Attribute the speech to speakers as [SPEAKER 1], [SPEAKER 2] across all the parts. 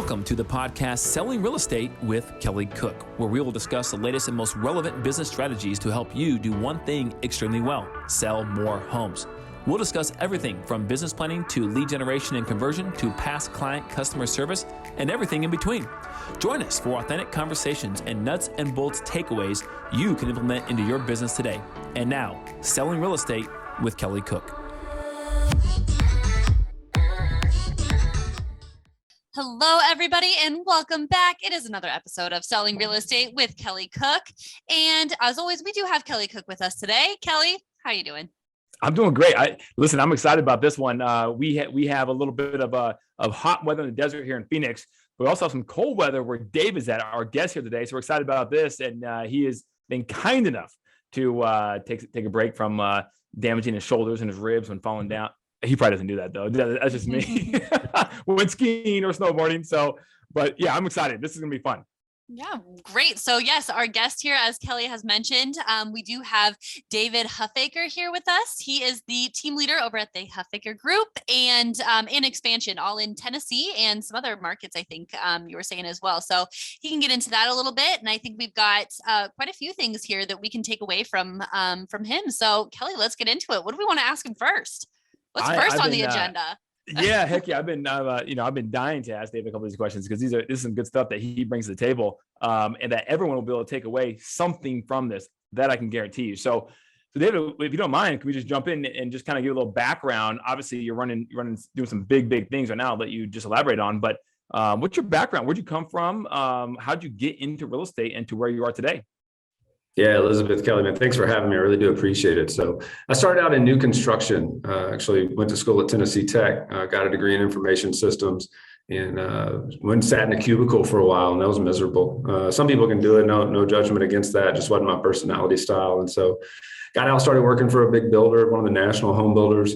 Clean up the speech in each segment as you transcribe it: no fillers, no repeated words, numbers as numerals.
[SPEAKER 1] Welcome to the podcast Selling Real Estate with Kelly Cook, where we will discuss the latest and most relevant business strategies to help you do one thing extremely well: sell more homes. We'll discuss everything from business planning to lead generation and conversion to past client customer service and everything in between. Join us for authentic conversations and nuts and bolts takeaways you can implement into your business today. And now, Selling Real Estate with Kelly Cook.
[SPEAKER 2] Hello, everybody, and welcome back. It is another episode of Selling Real Estate with Kelly Cook. And as always, we do have Kelly Cook with us today. Kelly, how are you doing?
[SPEAKER 1] I'm doing great. I'm excited about this one. We have a little bit of hot weather in the desert here in Phoenix. We also have some cold weather where Dave is at, our guest here today. So we're excited about this. And he has been kind enough to take a break from damaging his shoulders and his ribs when falling down. He probably doesn't do that though. That's just me. When skiing or snowboarding. But yeah, I'm excited. This is going to be fun.
[SPEAKER 2] Yeah, great. So yes, our guest here, as Kelly has mentioned, we do have David Huffaker here with us. He is the team leader over at the Huffaker Group and in expansion, all in Tennessee and some other markets, I think you were saying as well. So he can get into that a little bit. And I think we've got quite a few things here that we can take away from him. So Kelly, let's get into it. What do we want to ask him first? What's first on the agenda?
[SPEAKER 1] Yeah, heck yeah. I've been dying to ask David a couple of these questions because this is some good stuff that he brings to the table, and that everyone will be able to take away something from this, that I can guarantee you. So David, if you don't mind, can we just jump in and just kind of give a little background? Obviously, you're doing some big things right now. I'll let you just elaborate on. But what's your background? Where'd you come from? How'd you get into real estate and to where you are today?
[SPEAKER 3] Yeah, Elizabeth, Kelly, man, thanks for having me. I really do appreciate it. So I started out in new construction, actually went to school at Tennessee Tech, got a degree in information systems, and went and sat in a cubicle for a while, and that was miserable. Some people can do it, no judgment against that, just wasn't my personality style. And so got out, started working for a big builder, one of the national home builders.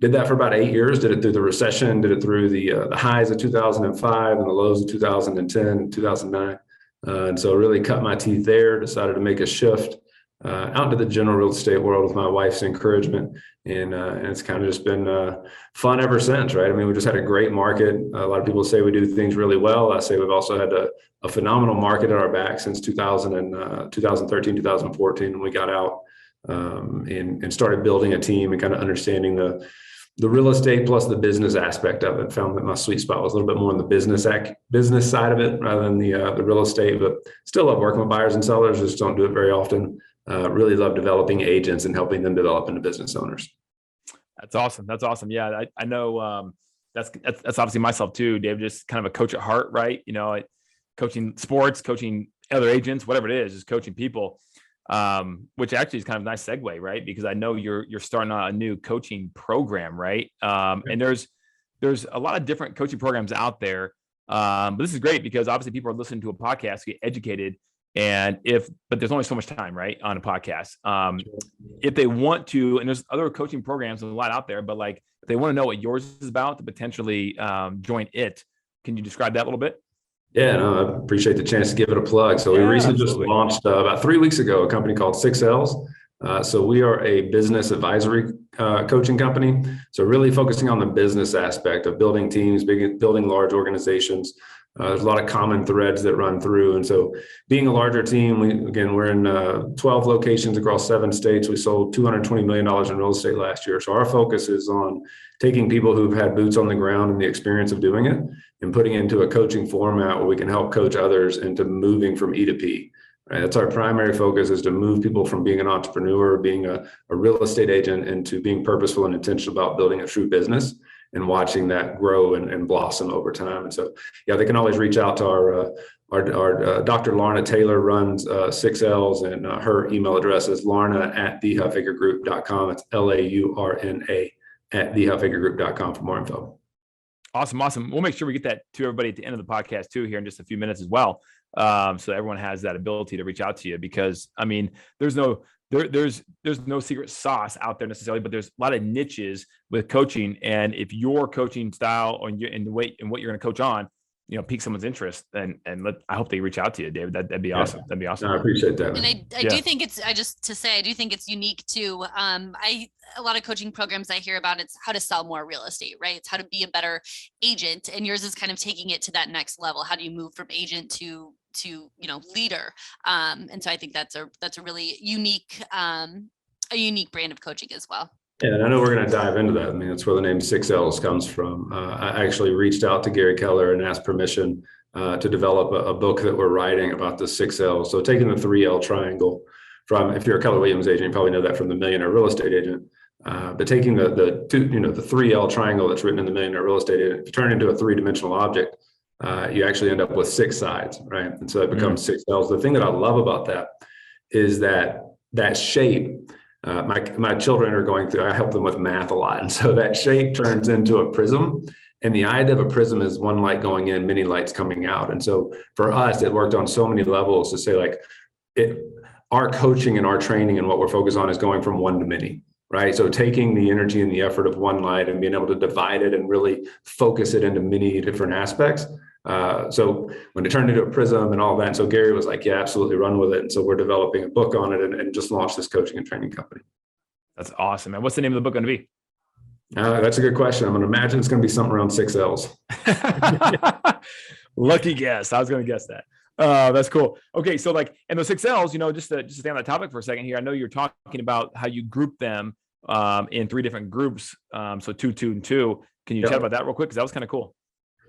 [SPEAKER 3] Did that for about 8 years, did it through the recession, did it through the highs of 2005 and the lows of 2010, 2009. And so really cut my teeth there, decided to make a shift out into the general real estate world with my wife's encouragement. And it's kind of just been fun ever since, right? I mean, we just had a great market. A lot of people say we do things really well. I say we've also had a phenomenal market at our back since 2013, 2014, when we got out and started building a team and kind of understanding the real estate plus the business aspect of it. Found that my sweet spot was a little bit more on the business side of it rather than the real estate, but still love working with buyers and sellers. Just don't do it very often. Really love developing agents and helping them develop into business owners.
[SPEAKER 1] That's awesome. Yeah, I know that's obviously myself too, Dave. Just kind of a coach at heart, right? You know, coaching sports, coaching other agents, whatever it is, just coaching people. Which actually is kind of a nice segue, right? Because I know you're starting out a new coaching program, right? And there's a lot of different coaching programs out there. But this is great because obviously people are listening to a podcast, get educated, but there's only so much time, right, on a podcast. If they want to, and there's other coaching programs, there's a lot out there, but like if they want to know what yours is about to potentially join it, can you describe that a little bit?
[SPEAKER 3] Yeah, no, I appreciate the chance to give it a plug. So we recently just launched about 3 weeks ago a company called 6Ls. So we are a business advisory coaching company. So really focusing on the business aspect of building teams, building large organizations. There's a lot of common threads that run through. And so being a larger team, we're in 12 locations across 7 states. We sold $220 million in real estate last year. So our focus is on taking people who've had boots on the ground and the experience of doing it and putting it into a coaching format where we can help coach others into moving from E to P. Right? That's our primary focus, is to move people from being an entrepreneur, being a real estate agent, into being purposeful and intentional about building a true business and watching that grow and blossom over time. And so, yeah, they can always reach out to our Dr. Laurna Taylor runs 6Ls, and her email address is laurna@thehuffakergroup.com. It's LAURNA @thehuffakergroup.com for more info.
[SPEAKER 1] Awesome. We'll make sure we get that to everybody at the end of the podcast too, here in just a few minutes as well. So everyone has that ability to reach out to you, because I mean, there's no secret sauce out there necessarily, but there's a lot of niches with coaching. And if your coaching style and what you're going to coach on pique someone's interest, and I hope they reach out to you, David. That'd be awesome. That'd be awesome.
[SPEAKER 3] No, I appreciate that, man.
[SPEAKER 2] And I do think I do think it's unique too. A lot of coaching programs I hear about, it's how to sell more real estate, right? It's how to be a better agent. And yours is kind of taking it to that next level. How do you move from agent to leader? And so I think that's a really unique brand of coaching as well.
[SPEAKER 3] Yeah, and I know we're going to dive into that. I mean, that's where the name 6Ls comes from. I actually reached out to Gary Keller and asked permission to develop a book that we're writing about the 6Ls. So taking the 3L triangle from, if you're a Keller Williams agent, you probably know that from the Millionaire Real Estate Agent. But taking the 3L triangle that's written in the Millionaire Real Estate Agent, if you turn it into a three-dimensional object, you actually end up with 6 sides, right? And so it becomes 6Ls. The thing that I love about that is that shape. My children are going through, I help them with math a lot. And so that shape turns into a prism. And the idea of a prism is one light going in, many lights coming out. And so for us, it worked on so many levels to say, like, our coaching and our training and what we're focused on is going from one to many, right? So taking the energy and the effort of one light and being able to divide it and really focus it into many different aspects. So when it turned into a prism and all that, and so Gary was like, yeah, absolutely, run with it. And so we're developing a book on it and just launched this coaching and training company.
[SPEAKER 1] That's awesome. And what's the name of the book going to be?
[SPEAKER 3] That's a good question. I'm going to imagine it's going to be something around 6Ls.
[SPEAKER 1] Lucky guess. I was going to guess that. That's cool. Okay. So and those 6Ls, just to stay on that topic for a second here, I know you're talking about how you group them in 3 different groups. So 2, 2, and 2. Can you chat about that real quick? Because that was kind of cool.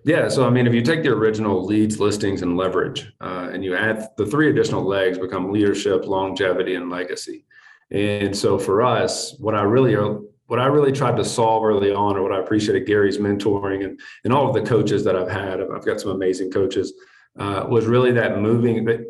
[SPEAKER 3] Yeah. So, I mean, if you take the original leads, listings, and leverage, and you add the 3 additional legs, become leadership, longevity, and legacy. And so for us, what I really tried to solve early on, or what I appreciated Gary's mentoring and all of the coaches that I've had, I've got some amazing coaches, was really that moving. That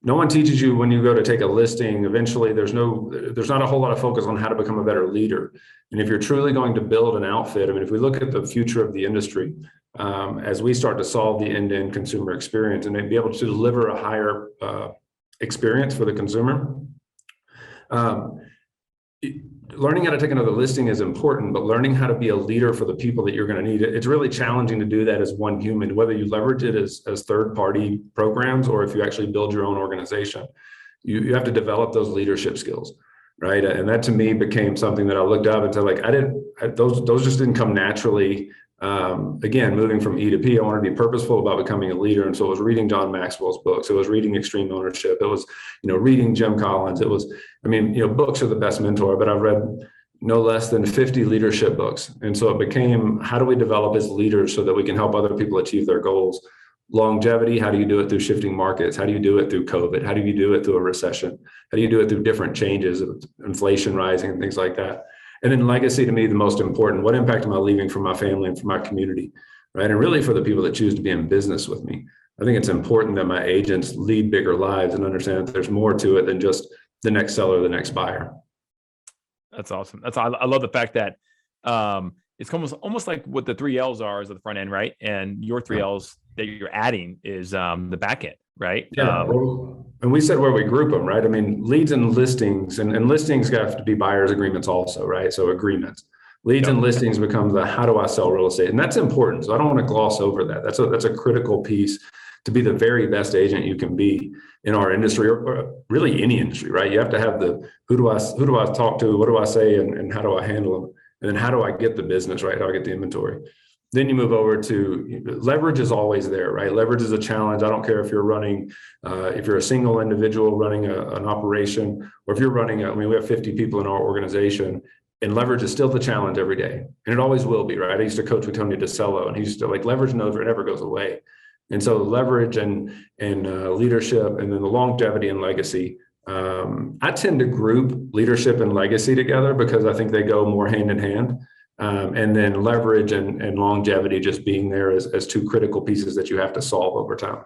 [SPEAKER 3] no one teaches you when you go to take a listing. Eventually, there's not a whole lot of focus on how to become a better leader. And if you're truly going to build an outfit, I mean, if we look at the future of the industry, as we start to solve the end-to-end consumer experience and be able to deliver a higher experience for the consumer, learning how to take another listing is important, but learning how to be a leader for the people that you're going to need, it's really challenging to do that as one human, whether you leverage it as third-party programs or if you actually build your own organization. You have to develop those leadership skills, right? And that to me became something that I looked up and said, like, those just didn't come naturally. Again, moving from E to P, I wanted to be purposeful about becoming a leader. And so it was reading John Maxwell's books. It was reading Extreme Ownership. It was, reading Jim Collins. It was, books are the best mentor, but I've read no less than 50 leadership books. And so it became, how do we develop as leaders so that we can help other people achieve their goals? Longevity, how do you do it through shifting markets? How do you do it through COVID? How do you do it through a recession? How do you do it through different changes of inflation rising and things like that? And then legacy, to me, the most important. What impact am I leaving for my family and for my community, right? And really for the people that choose to be in business with me. I think it's important that my agents lead bigger lives and understand that there's more to it than just the next seller, the next buyer.
[SPEAKER 1] That's awesome. I love the fact that it's almost like what the 3Ls are is at the front end, right? And your 3Ls that you're adding is the back end, right?
[SPEAKER 3] Yeah. And we said where we group them, right? I mean, leads and listings, and listings have to be buyer's agreements also, right? So agreements. Leads and listings become the how do I sell real estate? And that's important. So I don't want to gloss over that. That's a critical piece to be the very best agent you can be in our industry, or really any industry, right? You have to have the who do I talk to, what do I say, and how do I handle them? And then how do I get the business, right? How do I get the inventory? Then you move over to leverage is always there, right? Leverage is a challenge. I don't care if you're running, if you're a single individual running an operation, or if you're running, we have 50 people in our organization, and leverage is still the challenge every day. And it always will be, right? I used to coach with Tony DeCello, and he used to leverage never goes away. And so leverage and leadership, and then the longevity and legacy. I tend to group leadership and legacy together because I think they go more hand in hand. And then leverage and longevity just being there as 2 critical pieces that you have to solve over time.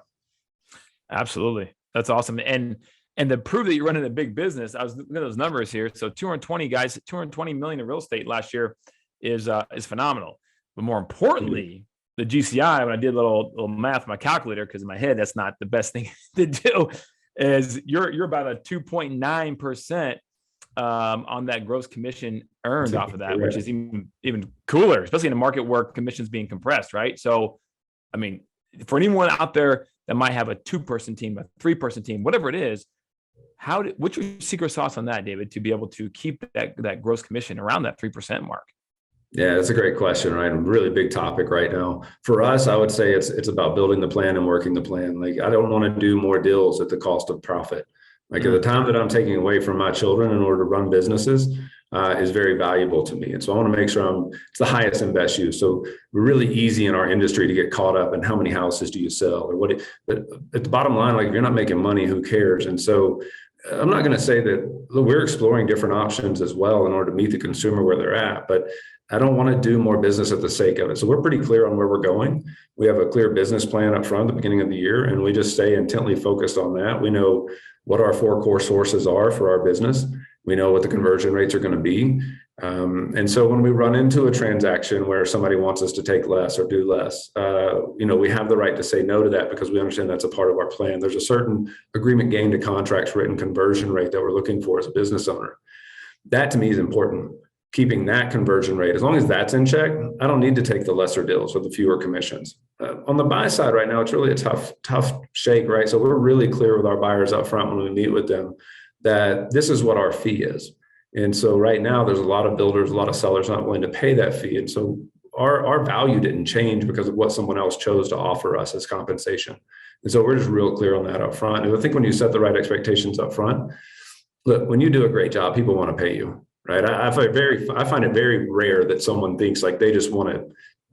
[SPEAKER 1] Absolutely. That's awesome. And to prove that you're running a big business, I was looking at those numbers here. So 220 million in real estate last year is phenomenal. But more importantly, the GCI, when I did a little math on my calculator, because in my head, that's not the best thing to do, is you're about a 2.9% on that gross commission earned off of that, which is even cooler, especially in a market where commission's being compressed, right? So, I mean, for anyone out there that might have a 2-person team, a 3-person team, whatever it is, what's your secret sauce on that, David, to be able to keep that gross commission around that 3% mark?
[SPEAKER 3] Yeah, that's a great question, right? A really big topic right now. For us, I would say it's about building the plan and working the plan. Like, I don't want to do more deals at the cost of profit. Like, at the time that I'm taking away from my children in order to run businesses is very valuable to me. And so I want to make sure it's the highest and best use. So we're really easy in our industry to get caught up in how many houses do you sell or what, but at the bottom line, like, if you're not making money, who cares? And so I'm not going to say that we're exploring different options as well in order to meet the consumer where they're at, but I don't want to do more business at the sake of it. So we're pretty clear on where we're going. We have a clear business plan up front at the beginning of the year, and we just stay intently focused on that. We know what our 4 core sources are for our business. We know what the conversion rates are going to be. And so when we run into a transaction where somebody wants us to take less or do less, we have the right to say no to that because we understand that's a part of our plan. There's a certain agreement gain to contracts written conversion rate that we're looking for as a business owner. That to me is important. Keeping that conversion rate, as long as that's in check, I don't need to take the lesser deals or the fewer commissions. On the buy side right now, it's really a tough shake, right? So we're really clear with our buyers up front when we meet with them that this is what our fee is. And so right now there's a lot of builders, a lot of sellers not willing to pay that fee. And so our value didn't change because of what someone else chose to offer us as compensation. And so we're just real clear on that up front. And I think when you set the right expectations up front, look, when you do a great job, people want to pay you. Right. I find it very rare that someone thinks like they just want to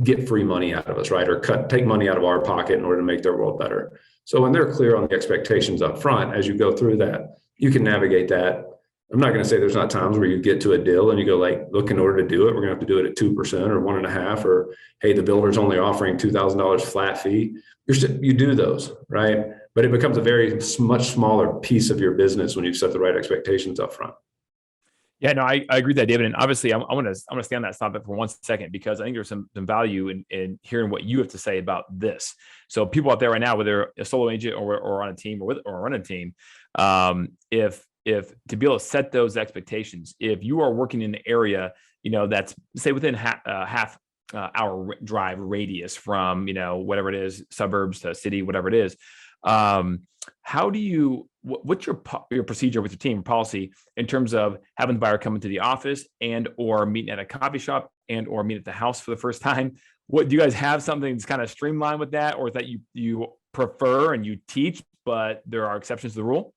[SPEAKER 3] get free money out of us, right? Or take money out of our pocket in order to make their world better. So when they're clear on the expectations up front, as you go through that, you can navigate that. I'm not going to say there's not times where you get to a deal and you go like, look, in order to do it, we're going to have to do it at 2% or 1.5%, or hey, the builder's only offering $2,000 flat fee. You do those, right? But it becomes a much smaller piece of your business when you've set the right expectations up front.
[SPEAKER 1] Yeah, no, I agree with that, David. And obviously, I want to stay on that topic for 1 second because I think there's some value in hearing what you have to say about this. So people out there right now, whether a solo agent or on a team or run a team, if to be able to set those expectations, if you are working in an area, that's say within half hour drive radius from whatever it is, suburbs to city, whatever it is, what's your procedure with your team policy in terms of having the buyer come into the office and or meeting at a coffee shop and or meet at the house for the first time? What do you guys have something that's kind of streamlined with that, or that you prefer and you teach, but there are exceptions to the rule?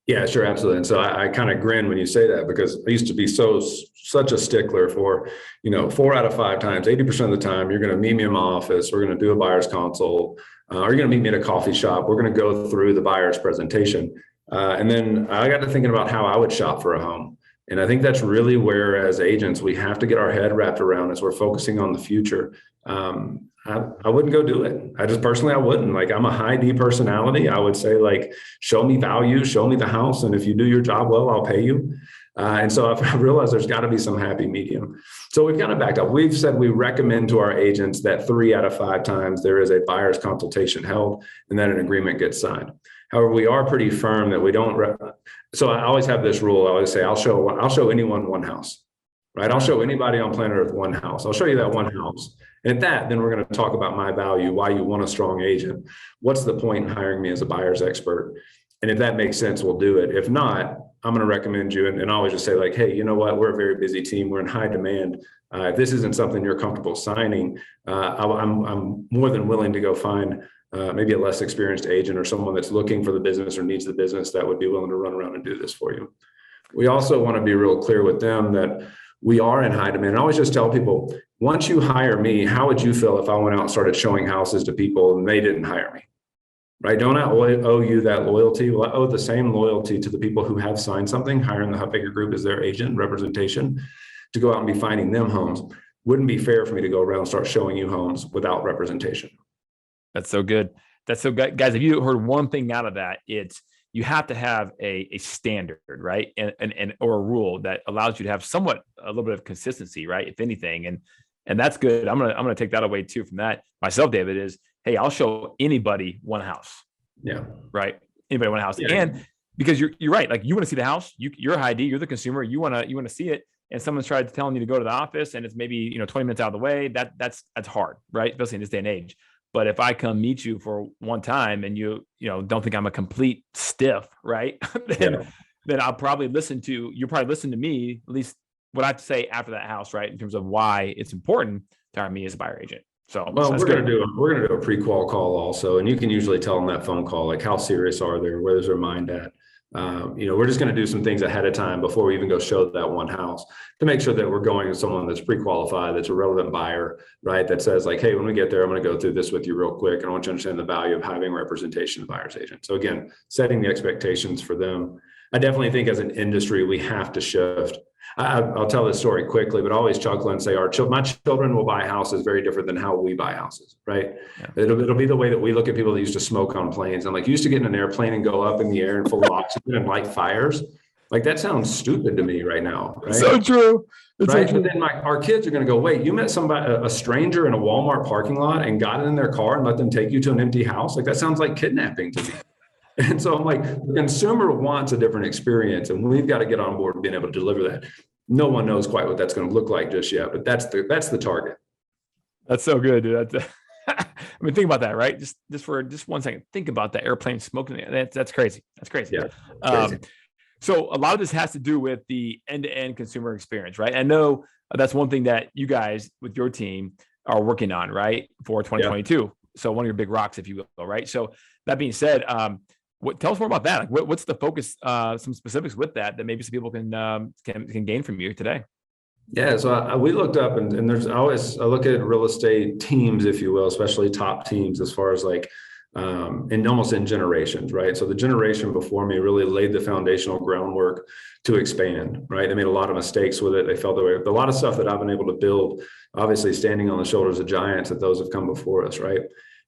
[SPEAKER 3] Yeah, sure. Absolutely. And so I kind of grin when you say that because I used to be such a stickler for, 4 out of 5 times, 80% of the time, you're going to meet me in my office. We're going to do a buyer's consult. Or you're going to meet me at a coffee shop. We're going to go through the buyer's presentation. And then I got to thinking about how I would shop for a home. And I think that's really where, as agents, we have to get our head wrapped around as we're focusing on the future. I wouldn't go do it. I wouldn't. Like, I'm a high D personality. I would say, like, show me value, show me the house. And if you do your job well, I'll pay you. And so I've realized there's got to be some happy medium. So we've kind of backed up. We've said we recommend to our agents that 3 out of 5 times there is a buyer's consultation held and that an agreement gets signed. However, we are pretty firm that we don't. So I always have this rule. I always say, I'll show anyone one house, right? I'll show anybody on planet Earth one house. I'll show you that one house. And at that, then we're going to talk about my value, why you want a strong agent. What's the point in hiring me as a buyer's expert? And if that makes sense, we'll do it. If not, I'm going to recommend you. And I always just say, like, hey, you know what? We're a very busy team. We're in high demand. If this isn't something you're comfortable signing, I'm more than willing to go find maybe a less experienced agent or someone that's looking for the business or needs the business that would be willing to run around and do this for you. We also want to be real clear with them that we are in high demand. I always just tell people, once you hire me, how would you feel if I went out and started showing houses to people and they didn't hire me? Right? Don't I owe you that loyalty? Well, I owe the same loyalty to the people who have signed something, hiring the Huffaker Group as their agent representation to go out and be finding them homes. Wouldn't be fair for me to go around and start showing you homes without representation.
[SPEAKER 1] That's so good. That's so good. Guys, if you heard one thing out of that, it's you have to have a standard, right? And or a rule that allows you to have a little bit of consistency, right? If anything. And that's good. I'm gonna take that away too from that myself, David, is hey, I'll show anybody one house.
[SPEAKER 3] Yeah.
[SPEAKER 1] Right. Anybody one house.
[SPEAKER 3] Yeah.
[SPEAKER 1] And because you're right, like you want to see the house, you're a high D, you're the consumer, you want to see it. And someone's tried telling you to go to the office and it's maybe 20 minutes out of the way. That's hard, right? Especially in this day and age. But if I come meet you for one time and you don't think I'm a complete stiff, right? then you'll probably listen to me, at least what I have to say after that house, right? In terms of why it's important to hire me as a buyer agent. So
[SPEAKER 3] well, we're going to do a pre-qual call also, and you can usually tell on that phone call, like how serious are they, where's their mind at. We're just going to do some things ahead of time before we even go show that one house to make sure that we're going with someone that's pre-qualified, that's a relevant buyer, right? That says like, hey, when we get there, I'm going to go through this with you real quick. And I want you to understand the value of having representation of buyer's agent. So again, setting the expectations for them. I definitely think as an industry, we have to shift. I'll tell this story quickly, but I always chuckle and say my children will buy houses very different than how we buy houses, right? Yeah. It'll be the way that we look at people that used to smoke on planes. I'm like, you used to get in an airplane and go up in the air and full of oxygen and light fires. Like that sounds stupid to me right now. Right?
[SPEAKER 1] So true. It's
[SPEAKER 3] right.
[SPEAKER 1] So true.
[SPEAKER 3] But then our kids are going to go, wait, you met a stranger in a Walmart parking lot and got in their car and let them take you to an empty house? Like that sounds like kidnapping to me. And so I'm like, the consumer wants a different experience, and we've got to get on board and being able to deliver that. No one knows quite what that's going to look like just yet, but that's the target.
[SPEAKER 1] That's so good, dude. I mean, think about that, right? Just for 1 second, think about that airplane smoking. That's crazy. That's crazy.
[SPEAKER 3] Yeah. Crazy.
[SPEAKER 1] So a lot of this has to do with the end-to-end consumer experience, right? I know that's one thing that you guys with your team are working on, right, for 2022. Yeah. So one of your big rocks, if you will, right? So that being said, tell us more about that. Like, what's the focus? Some specifics with that maybe some people can gain from you today.
[SPEAKER 3] Yeah, so we looked up, and I look at real estate teams, if you will, especially top teams, as far as like, and almost in generations, right? So the generation before me really laid the foundational groundwork to expand, right? They made a lot of mistakes with it. They fell away. A lot of stuff that I've been able to build, obviously standing on the shoulders of giants that those have come before us, right?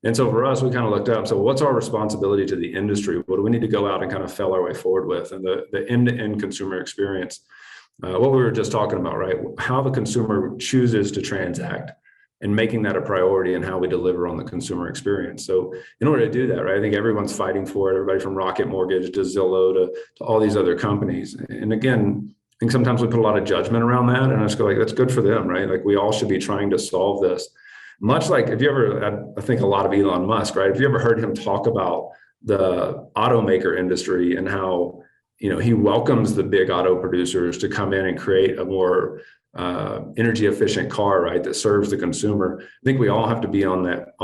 [SPEAKER 3] And so for us, we kind of looked up, so what's our responsibility to the industry? What do we need to go out and kind of fell our way forward with? And the end-to-end consumer experience, what we were just talking about, right? How the consumer chooses to transact and making that a priority and how we deliver on the consumer experience. So in order to do that, right, I think everyone's fighting for it, everybody from Rocket Mortgage to Zillow to all these other companies. And again, I think sometimes we put a lot of judgment around that, and I just go like, that's good for them, right? Like we all should be trying to solve this. Much like I think a lot of Elon Musk, right? Have you ever heard him talk about the automaker industry and how, he welcomes the big auto producers to come in and create a more energy efficient car, right? That serves the consumer. I think we all have to be on that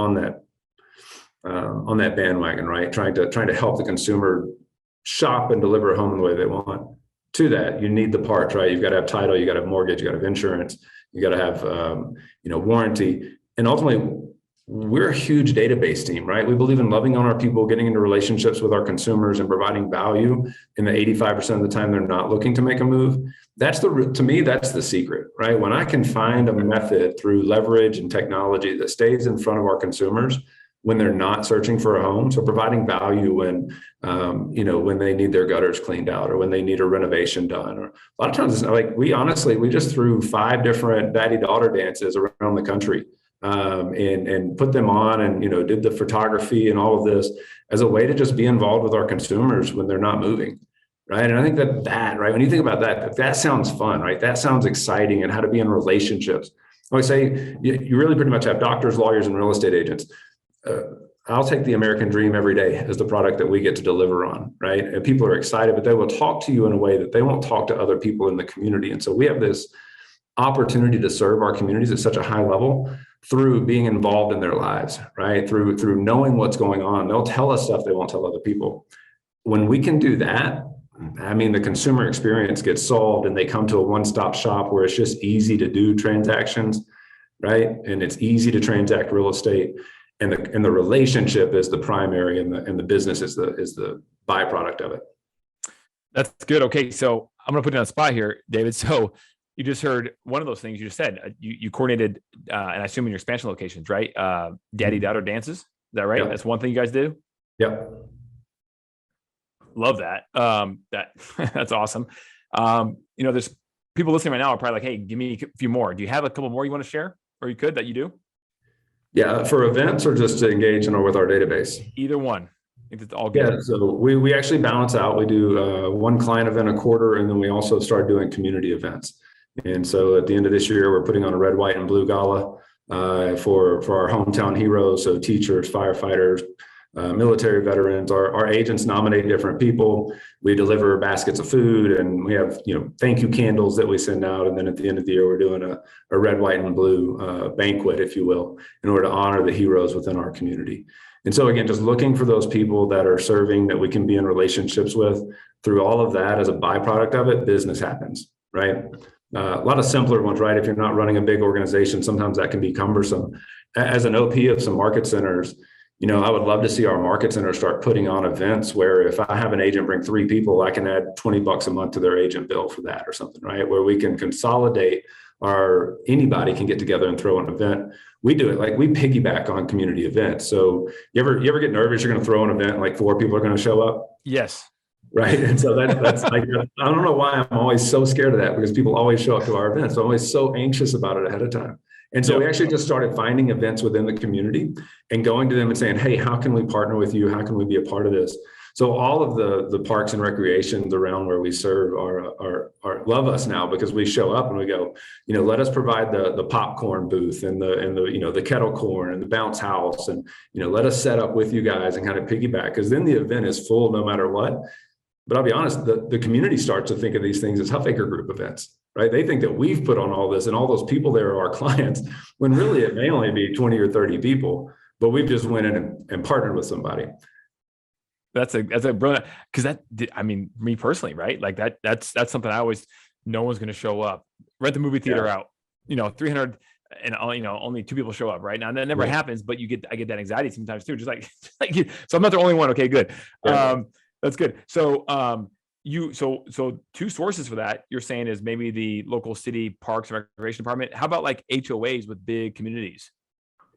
[SPEAKER 3] bandwagon, right? Trying to help the consumer shop and deliver a home in the way they want. To that, you need the parts, right? You've got to have title, you got to have mortgage, you got to have insurance, you got to have, warranty. And ultimately, we're a huge database team, right? We believe in loving on our people, getting into relationships with our consumers and providing value in the 85% of the time they're not looking to make a move. To me, that's the secret, right? When I can find a method through leverage and technology that stays in front of our consumers when they're not searching for a home. So providing value when they need their gutters cleaned out or when they need a renovation done. Or a lot of times, like we just threw 5 different daddy-daughter dances around the country. And put them on and, did the photography and all of this as a way to just be involved with our consumers when they're not moving. Right. And I think that, right, when you think about that sounds fun, right? That sounds exciting, and how to be in relationships. I would say you really pretty much have doctors, lawyers, and real estate agents. I'll take the American dream every day as the product that we get to deliver on. Right. And people are excited, but they will talk to you in a way that they won't talk to other people in the community. And so we have this opportunity to serve our communities at such a high level through being involved in their lives, right? Through knowing what's going on. They'll tell us stuff they won't tell other people. When we can do that, the consumer experience gets solved, and they come to a one-stop shop where it's just easy to do transactions, right? And it's easy to transact real estate, and the relationship is the primary, and the business is the byproduct of it.
[SPEAKER 1] That's good. Okay, so I'm going to put you on the spot here, David. So you just heard one of those things you just said. You coordinated, and I assume in your expansion locations, right? Daddy-daughter dances. Is that right? Yep. That's one thing you guys do?
[SPEAKER 3] Yep.
[SPEAKER 1] Love that. That's awesome. There's people listening right now are probably like, hey, give me a few more. Do you have a couple more you want to share, or that you do?
[SPEAKER 3] Yeah, for events or just to engage with our database?
[SPEAKER 1] Either one. I think it's all good.
[SPEAKER 3] Yeah, so we actually balance out. We do one client event a quarter, and then we also start doing community events. And so at the end of this year, we're putting on a red, white, and blue gala. for our hometown heroes, so teachers, firefighters, military veterans. Our agents nominate different people. We deliver baskets of food, and we have thank you candles that we send out. And then at the end of the year, we're doing a red, white, and blue banquet, if you will, in order to honor the heroes within our community. And so again, just looking for those people that are serving, that we can be in relationships with. Through all of that, as a byproduct of it, business happens, right? A lot of simpler ones, right? If you're not running a big organization, sometimes that can be cumbersome. As an OP of some market centers, I would love to see our market center start putting on events where if I have an agent bring 3 people, I can add $20 a month to their agent bill for that or something, right? Where we can consolidate anybody can get together and throw an event. We do it like we piggyback on community events. So you ever get nervous you're going to throw an event like 4 people are going to show up?
[SPEAKER 1] Yes.
[SPEAKER 3] Right. And so that's like, I don't know why I'm always so scared of that, because people always show up to our events. So I'm always so anxious about it ahead of time. And so we actually just started finding events within the community and going to them and saying, hey, how can we partner with you? How can we be a part of this? So all of the parks and recreations around where we serve are love us now, because we show up and we go, let us provide the popcorn booth and the kettle corn and the bounce house, and let us set up with you guys and kind of piggyback, because then the event is full no matter what. But I'll be honest, the community starts to think of these things as Huffaker Group events, right? They think that we've put on all this and all those people there are our clients, when really it may only be 20 or 30 people, but we've just went in and partnered with somebody.
[SPEAKER 1] That's a brilliant, because me personally, right? Like that's something I always, no one's going to show up. Rent the movie theater out, 300 and only 2 people show up, right? Now that never happens, but I get that anxiety sometimes too. Just like so I'm not the only one. Okay, good. That's good. So, so 2 sources for that you're saying is maybe the local city parks and recreation department. How about like HOAs with big communities?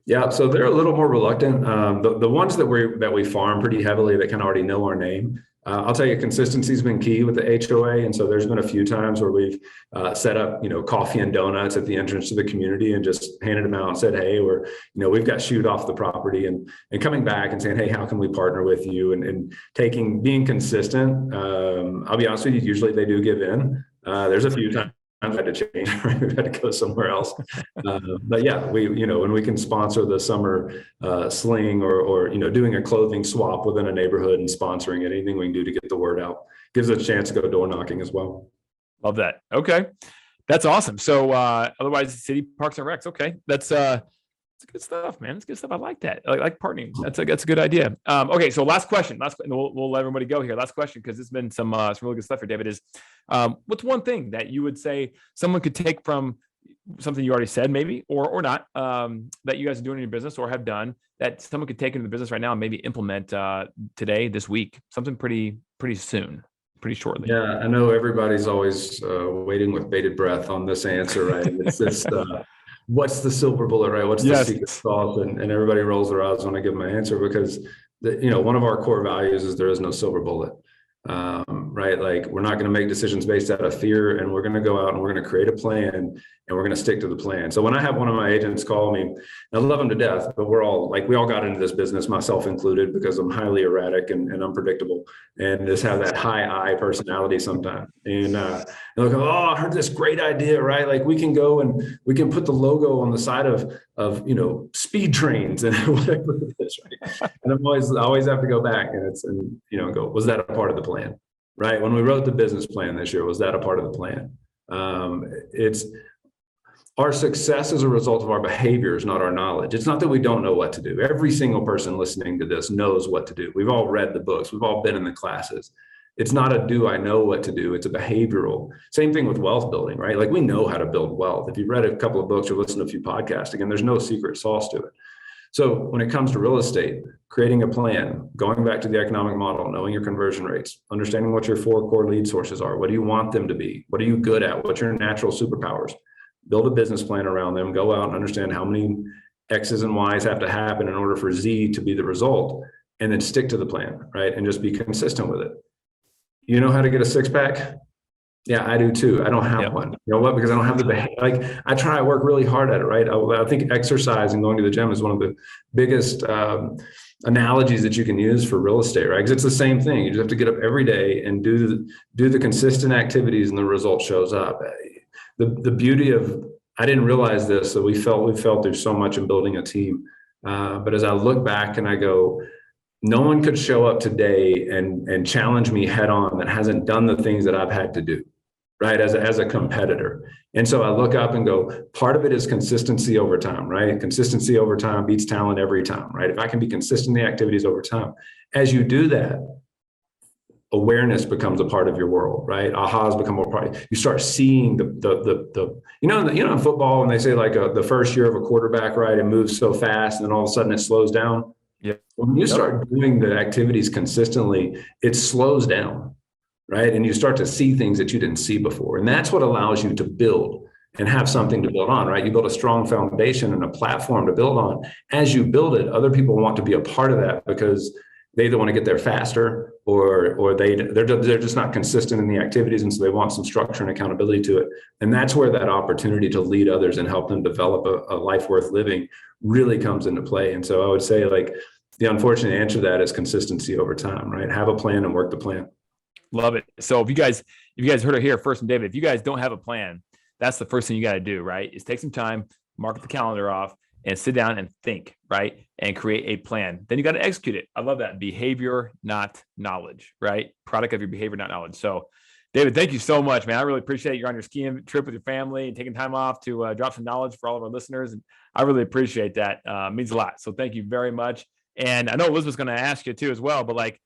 [SPEAKER 3] Yeah, so they're a little more reluctant. The ones that we farm pretty heavily, that kind of already know our name. I'll tell you, consistency has been key with the HOA, and so there's been a few times where we've set up, coffee and donuts at the entrance to the community and just handed them out and said, hey, we've got shoot off the property, and coming back and saying, hey, how can we partner with you, and being consistent. I'll be honest with you, usually they do give in. There's a few times I've had to change, right? We've had to go somewhere else. But yeah, when we can sponsor the summer sling or doing a clothing swap within a neighborhood and sponsoring it, anything we can do to get the word out, gives us a chance to go door knocking as well.
[SPEAKER 1] Love that. Okay. That's awesome. So otherwise, city parks and recs. Okay. That's good stuff, man. It's good stuff. I like that. I like partnering. That's a good idea. Okay. So last question, we'll let everybody go here. Last question, because it's been some really good stuff here, David, is what's one thing that you would say someone could take from something you already said, maybe, or not, that you guys are doing in your business or have done, that someone could take into the business right now and maybe implement today, this week, something pretty soon, pretty shortly?
[SPEAKER 3] Yeah. I know everybody's always waiting with bated breath on this answer, right? It's just, what's the silver bullet, right? What's the secret sauce? And everybody rolls their eyes when I give them an answer, because one of our core values is there is no silver bullet, right? Like, we're not going to make decisions based out of fear, and we're going to go out and we're going to create a plan, and we're going to stick to the plan. So when I have one of my agents call me, I love them to death, but we all got into this business, myself included, because I'm highly erratic and unpredictable, and just have that high I personality sometimes. And they'll go, oh, I heard this great idea, right? Like, we can go and we can put the logo on the side of speed trains and whatever it is, right? And I always have to go back and go, was that a part of the plan? Right? When we wrote the business plan this year, was that a part of the plan? Our success is a result of our behaviors, not our knowledge. It's not that we don't know what to do. Every single person listening to this knows what to do. We've all read the books. We've all been in the classes. It's not a do I know what to do. It's a behavioral. Same thing with wealth building, right? Like, we know how to build wealth. If you've read a couple of books or listened to a few podcasts, again, there's no secret sauce to it. So when it comes to real estate, creating a plan, going back to the economic model, knowing your conversion rates, understanding what your 4 core lead sources are. What do you want them to be? What are you good at? What's your natural superpowers? Build a business plan around them, go out and understand how many X's and Y's have to happen in order for Z to be the result, and then stick to the plan, right? And just be consistent with it. You know how to get a 6-pack? Yeah, I do too. I don't have one. You know what? Because I don't have I work really hard at it, right? I think exercise and going to the gym is one of the biggest analogies that you can use for real estate, right? Because it's the same thing. You just have to get up every day and do the consistent activities, and the result shows up. The beauty of I didn't realize this. So we fell through so much in building a team. But as I look back and I go, no one could show up today and challenge me head on that hasn't done the things that I've had to do, right? As a competitor. And so I look up and go, part of it is consistency over time, right? Consistency over time beats talent every time, right? If I can be consistent in the activities over time, as you do that, awareness becomes a part of your world, right? Ahas become a part. You start seeing the in football, when they say like the first year of a quarterback, right? It moves so fast and then all of a sudden it slows down.
[SPEAKER 1] Yeah.
[SPEAKER 3] When you start doing the activities consistently, it slows down, right? And you start to see things that you didn't see before. And that's what allows you to build and have something to build on, right? You build a strong foundation and a platform to build on. As you build it, other people want to be a part of that because they either want to get there faster or they're just not consistent in the activities. And so they want some structure and accountability to it. And that's where that opportunity to lead others and help them develop a life worth living really comes into play. And so I would say, like, the unfortunate answer to that is consistency over time, right? Have a plan and work the plan.
[SPEAKER 1] Love it. So if you guys heard it here first from David, if you guys don't have a plan, that's the first thing you got to do, right? Is take some time, mark the calendar off, and sit down and think, right? And create a plan. Then you got to execute it. I love that. Behavior, not knowledge, right? Product of your behavior, not knowledge. So David, thank you so much, man. I really appreciate you're on your skiing trip with your family and taking time off to drop some knowledge for all of our listeners. And I really appreciate that. It means a lot. So thank you very much. And I know Elizabeth's going to ask you too as well, but like,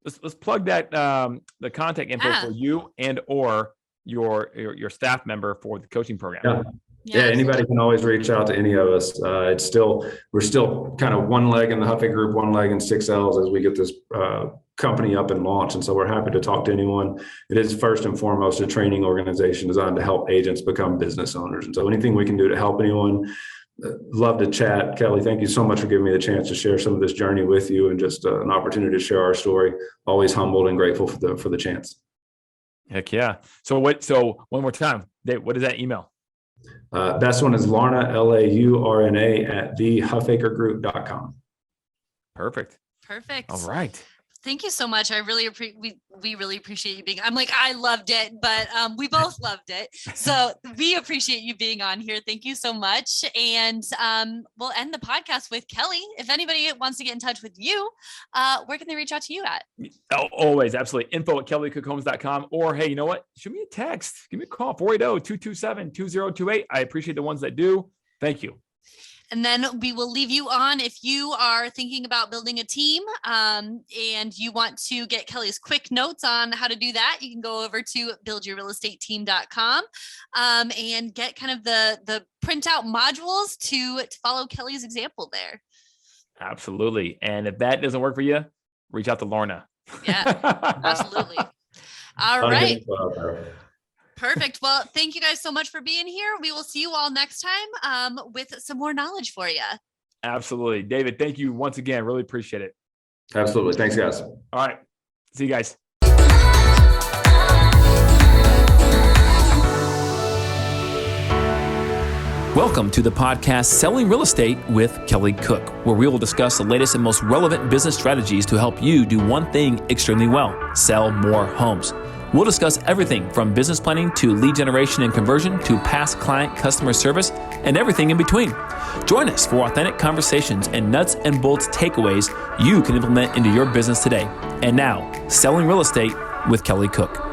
[SPEAKER 1] let's plug that the contact info for you and or your staff member for the coaching program.
[SPEAKER 3] Yeah, anybody can always reach out to any of us. We're still kind of one leg in the Huffaker group, one leg in 6Ls as we get this company up and launched. And so we're happy to talk to anyone. It is first and foremost a training organization designed to help agents become business owners. And so anything we can do to help anyone, love to chat. Kelly, thank you so much for giving me the chance to share some of this journey with you and just an opportunity to share our story. Always humbled and grateful for the chance.
[SPEAKER 1] Heck yeah. So one more time, Dave, what is that email?
[SPEAKER 3] Best one is Laurna, Laurna at thehuffakergroup.com.
[SPEAKER 1] Perfect. All right.
[SPEAKER 2] Thank you so much. I really we really appreciate you being. I'm like, I loved it, but we both loved it. So we appreciate you being on here. Thank you so much. And we'll end the podcast with Kelly. If anybody wants to get in touch with you, where can they reach out to you at?
[SPEAKER 1] Oh, always, absolutely. info@kellycookhomes.com. Or hey, you know what? Shoot me a text. Give me a call, 480-227-2028. I appreciate the ones that do. Thank you.
[SPEAKER 2] And then we will leave you on if you are thinking about building a team and you want to get Kelly's quick notes on how to do that. You can go over to buildyourrealestateteam.com and get kind of the printout modules to follow Kelly's example there.
[SPEAKER 1] Absolutely. And if that doesn't work for you, reach out to Laurna.
[SPEAKER 2] Yeah, absolutely. All right. Perfect. Well, thank you guys so much for being here. We will see you all next time with some more knowledge for you.
[SPEAKER 1] Absolutely. David, thank you once again. Really appreciate it.
[SPEAKER 3] Absolutely. Thanks, guys.
[SPEAKER 1] All right. See you guys. Welcome to the podcast Selling Real Estate with Kelly Cook, where we will discuss the latest and most relevant business strategies to help you do one thing extremely well: sell more homes. We'll discuss everything from business planning to lead generation and conversion to past client customer service and everything in between. Join us for authentic conversations and nuts and bolts takeaways you can implement into your business today. And now, Selling Real Estate with Kelly Cook.